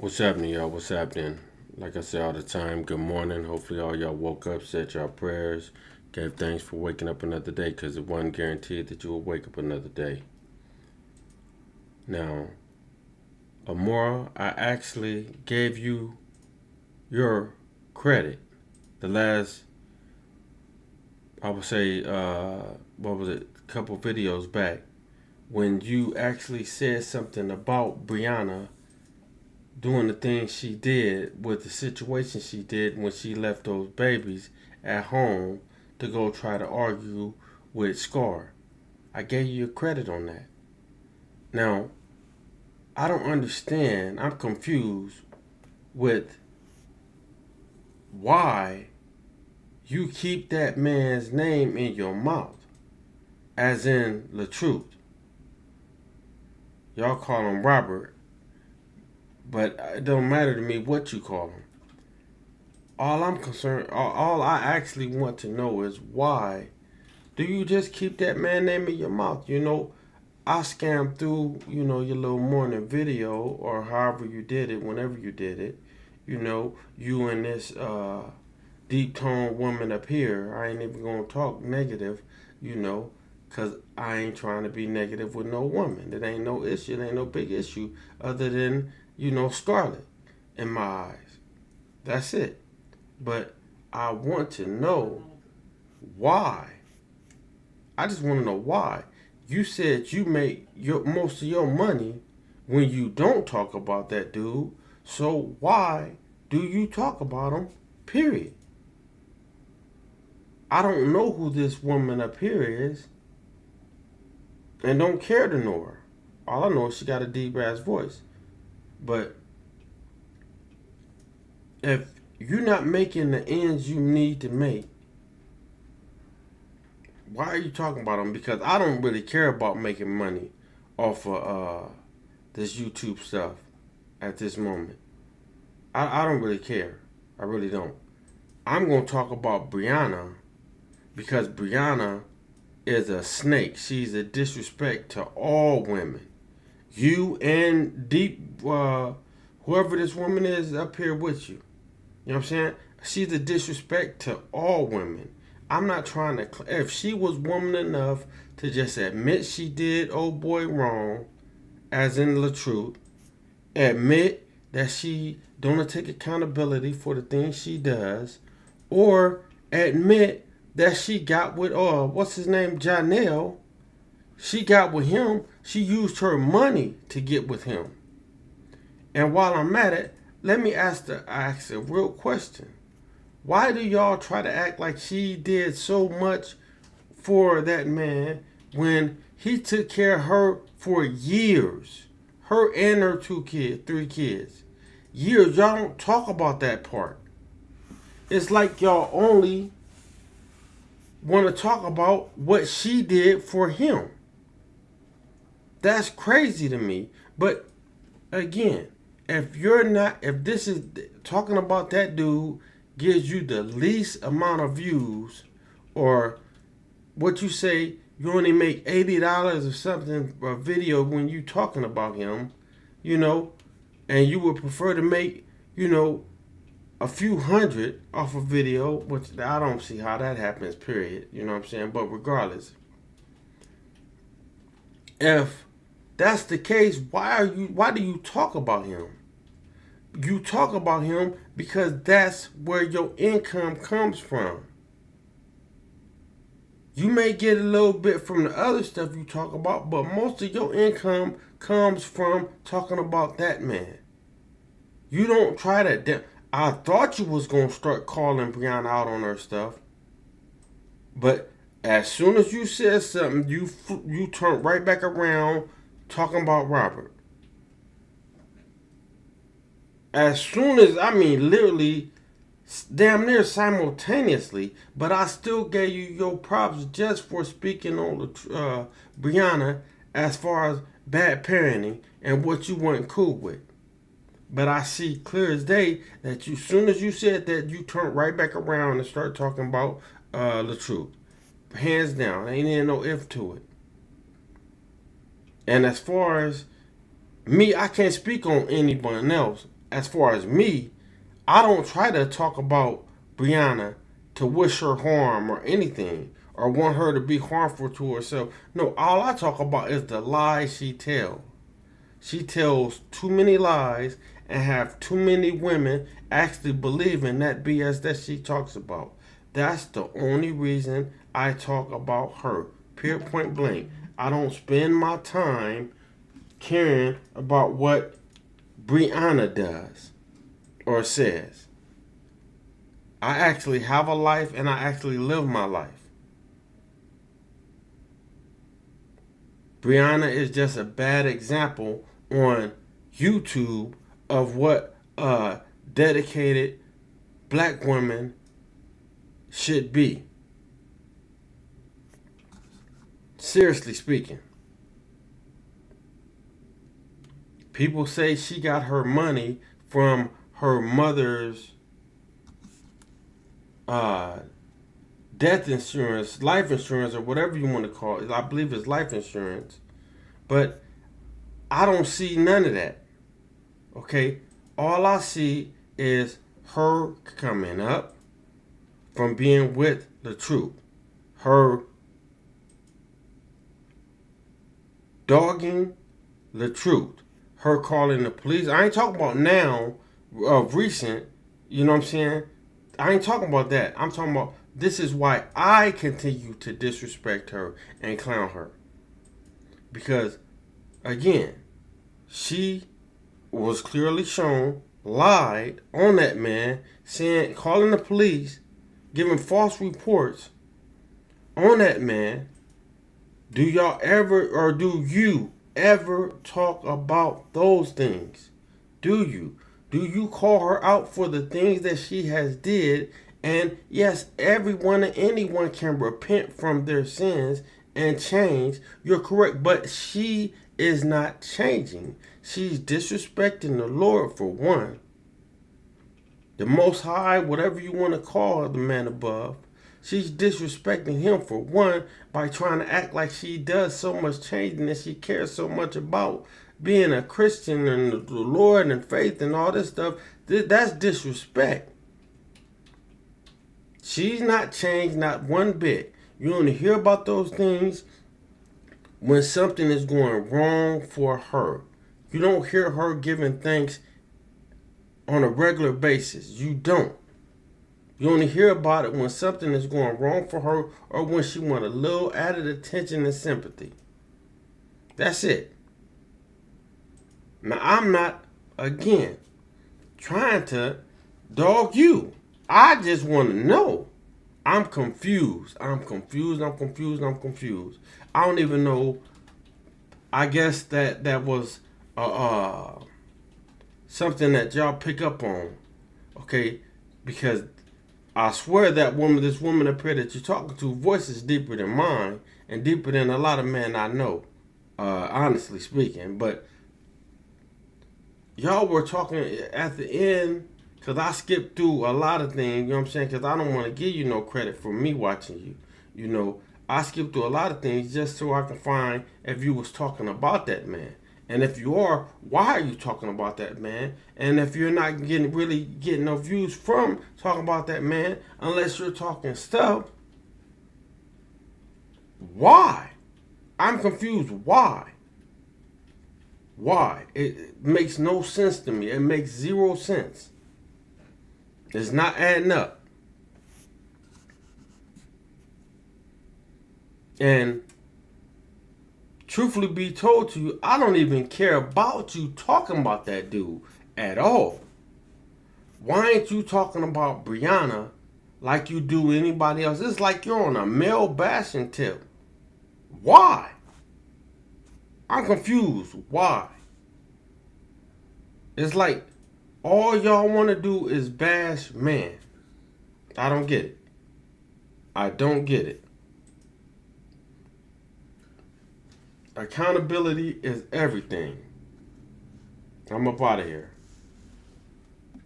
What's happening, y'all? What's happening? Like I say all the time, good morning. Hopefully, all y'all woke up, said y'all prayers, gave thanks for waking up another day because it wasn't guaranteed that you will wake up another day. Now, Amora, I actually gave you your credit the last, I would say, what was it, a couple videos back when you actually said something about Briana doing the things she did with the situation she did when she left those babies at home to go try to argue with Scar. I gave you credit on that. Now, I don't understand. I'm confused with why you keep that man's name in your mouth, as in Latruth. Y'all call him Robert, but it don't matter to me what you call him. All I'm concerned, all I actually want to know is why do you just keep that man name in your mouth? I scammed through, your little morning video or however you did it, whenever you did it. You and this deep tone woman up here. I ain't even gonna talk negative, you know, cause I ain't trying to be negative with no woman. It ain't no issue. It ain't no big issue other than Scarlet in my eyes. That's it. But I want to know why. I just want to know why. You said you make most of your money when you don't talk about that dude. So why do you talk about him? Period. I don't know who this woman up here is and don't care to know her. All I know is she got a deep ass voice. But if you're not making the ends you need to make, why are you talking about them? Because I don't really care about making money off of this YouTube stuff at this moment. I don't really care. I really don't. I'm going to talk about Briana because Briana is a snake. She's a disrespect to all women. You and Deep, whoever this woman is up here with you. You know what I'm saying? She's a disrespect to all women. I'm not trying to. If she was woman enough to just admit she did old boy wrong, as in the truth, admit that she don't take accountability for the things she does, or admit that she got with what's his name, Janelle. She got with him. She used her money to get with him. And while I'm at it, let me ask a real question. Why do y'all try to act like she did so much for that man when he took care of her for years? Her and her 3 kids. Years. Y'all don't talk about that part. It's like y'all only want to talk about what she did for him. That's crazy to me. But again, if this is talking about that dude gives you the least amount of views, or what you say you only make $80 or something a video when you talking about him, and you would prefer to make, a few hundred off a video, which I don't see how that happens, period. You know what I'm saying? But regardless, if that's the case, why do you talk about him? You talk about him because that's where your income comes from. You may get a little bit from the other stuff you talk about, but most of your income comes from talking about that man. You don't try to. I thought you was gonna start calling Brianna out on her stuff, but as soon as you said something, you turned right back around talking about Robert. As soon as, I mean, literally, damn near simultaneously, but I still gave you your props just for speaking on the Brianna as far as bad parenting and what you weren't cool with. But I see clear as day that as soon as you said that, you turned right back around and start talking about the truth. Hands down, ain't even no if to it. And as far as me, I can't speak on anyone else. as far as me, I don't try to talk about Briana to wish her harm or anything or want her to be harmful to herself. No, all I talk about is the lies she tells. She tells too many lies and have too many women actually believing that BS that she talks about. That's the only reason I talk about her. Period, point blank. I don't spend my time caring about what Briana does or says. I actually have a life and I actually live my life. Briana is just a bad example on YouTube of what a dedicated black woman should be. Seriously speaking. People say she got her money from her mother's death insurance, life insurance, or whatever you want to call it. I believe it's life insurance. But I don't see none of that. Okay? All I see is her coming up from being with Latruth. Her dogging Latruth. Her calling the police. I ain't talking about now, of recent. You know what I'm saying? I ain't talking about that. I'm talking about this is why I continue to disrespect her and clown her. Because, again, she was clearly shown, lied on that man, saying, calling the police, giving false reports on that man. Do y'all ever, or do you ever talk about those things? Do you? Do you call her out for the things that she has did? And yes, everyone and anyone can repent from their sins and change. You're correct, but she is not changing. She's disrespecting the Lord for one. The Most High, whatever you want to call the man above. She's disrespecting him for one by trying to act like she does so much changing and she cares so much about being a Christian and the Lord and faith and all this stuff. That's disrespect. She's not changed, not one bit. You only hear about those things when something is going wrong for her. You don't hear her giving thanks on a regular basis. You don't. You only hear about it when something is going wrong for her or when she wants a little added attention and sympathy. That's it. Now, I'm not, again, trying to dog you. I just want to know. I'm confused. I'm confused. I don't even know. I guess that was something that y'all pick up on. Okay? Because I swear that this woman up here that you're talking to, voice is deeper than mine and deeper than a lot of men I know, honestly speaking. But y'all were talking at the end, because I skipped through a lot of things, you know what I'm saying? Because I don't want to give you no credit for me watching you. You know, I skipped through a lot of things just so I can find if you was talking about that man. And if you are, why are you talking about that man? And if you're not really getting no views from talking about that man, unless you're talking stuff, why? I'm confused. Why? Why? It makes no sense to me. It makes zero sense. It's not adding up. And truthfully be told to you, I don't even care about you talking about that dude at all. Why ain't you talking about Briana like you do anybody else? It's like you're on a male bashing tip. Why? I'm confused. Why? It's like all y'all want to do is bash man. I don't get it. I don't get it. Accountability is everything. I'm up out of here.